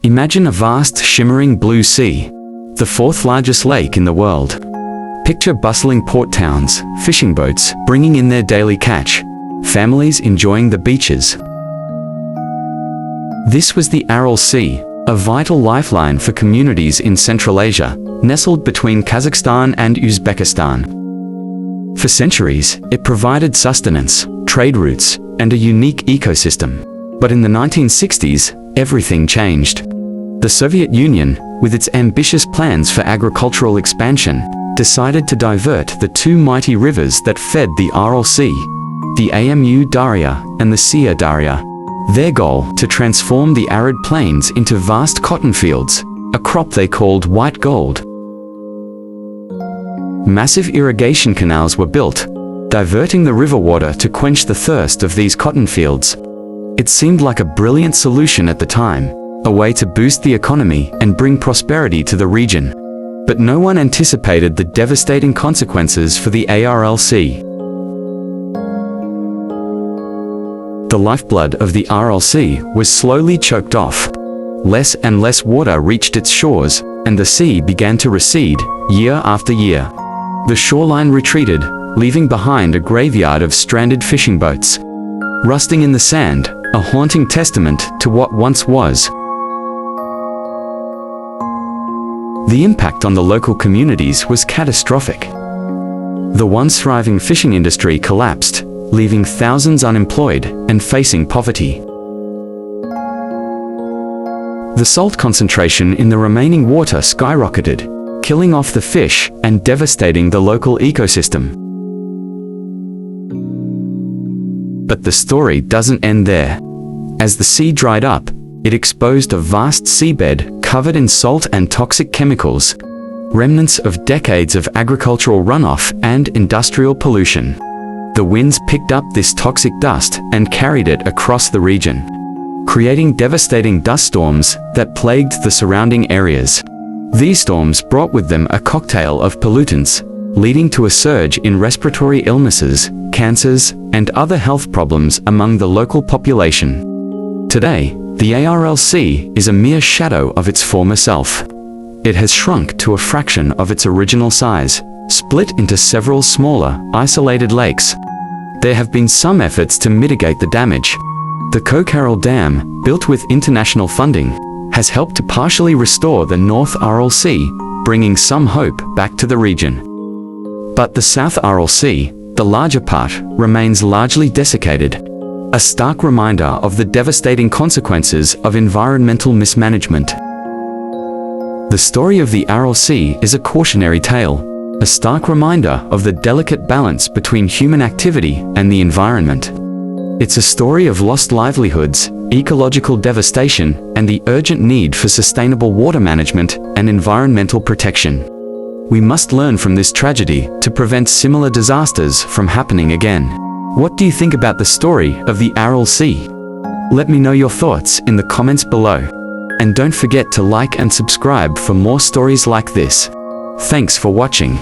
Imagine a vast, shimmering blue sea, the fourth largest lake in the world. Picture bustling port towns, fishing boats bringing in their daily catch, families enjoying the beaches. This was the Aral Sea, a vital lifeline for communities in Central Asia, nestled between Kazakhstan and Uzbekistan. For centuries, it provided sustenance, trade routes, and a unique ecosystem. But in the 1960s, everything changed. The Soviet Union, with its ambitious plans for agricultural expansion, decided to divert the two mighty rivers that fed the Aral Sea, the Amu Darya and the Sia Darya. Their goal, to transform the arid plains into vast cotton fields, a crop they called white gold. Massive irrigation canals were built, diverting the river water to quench the thirst of these cotton fields. It seemed like a brilliant solution at the time, a way to boost the economy and bring prosperity to the region. But no one anticipated the devastating consequences for the Aral Sea. The lifeblood of the Aral Sea was slowly choked off. Less and less water reached its shores, and the sea began to recede, year after year. The shoreline retreated, leaving behind a graveyard of stranded fishing boats, rusting in the sand, a haunting testament to what once was. The impact on the local communities was catastrophic. The once thriving fishing industry collapsed, leaving thousands unemployed and facing poverty. The salt concentration in the remaining water skyrocketed, killing off the fish and devastating the local ecosystem. But the story doesn't end there. As the sea dried up, it exposed a vast seabed covered in salt and toxic chemicals, remnants of decades of agricultural runoff and industrial pollution. The winds picked up this toxic dust and carried it across the region, creating devastating dust storms that plagued the surrounding areas. These storms brought with them a cocktail of pollutants, leading to a surge in respiratory illnesses, cancers, and other health problems among the local population. Today, the Aral Sea is a mere shadow of its former self. It has shrunk to a fraction of its original size, split into several smaller, isolated lakes. There have been some efforts to mitigate the damage. The Ecological Dam, built with international funding, has helped to partially restore the North Aral Sea, bringing some hope back to the region. But the South Aral Sea, the larger part, remains largely desiccated, a stark reminder of the devastating consequences of environmental mismanagement. The story of the Aral Sea is a cautionary tale, a stark reminder of the delicate balance between human activity and the environment. It's a story of lost livelihoods, ecological devastation, and the urgent need for sustainable water management and environmental protection. We must learn from this tragedy to prevent similar disasters from happening again. What do you think about the story of the Aral Sea? Let me know your thoughts in the comments below. And don't forget to like and subscribe for more stories like this. Thanks for watching.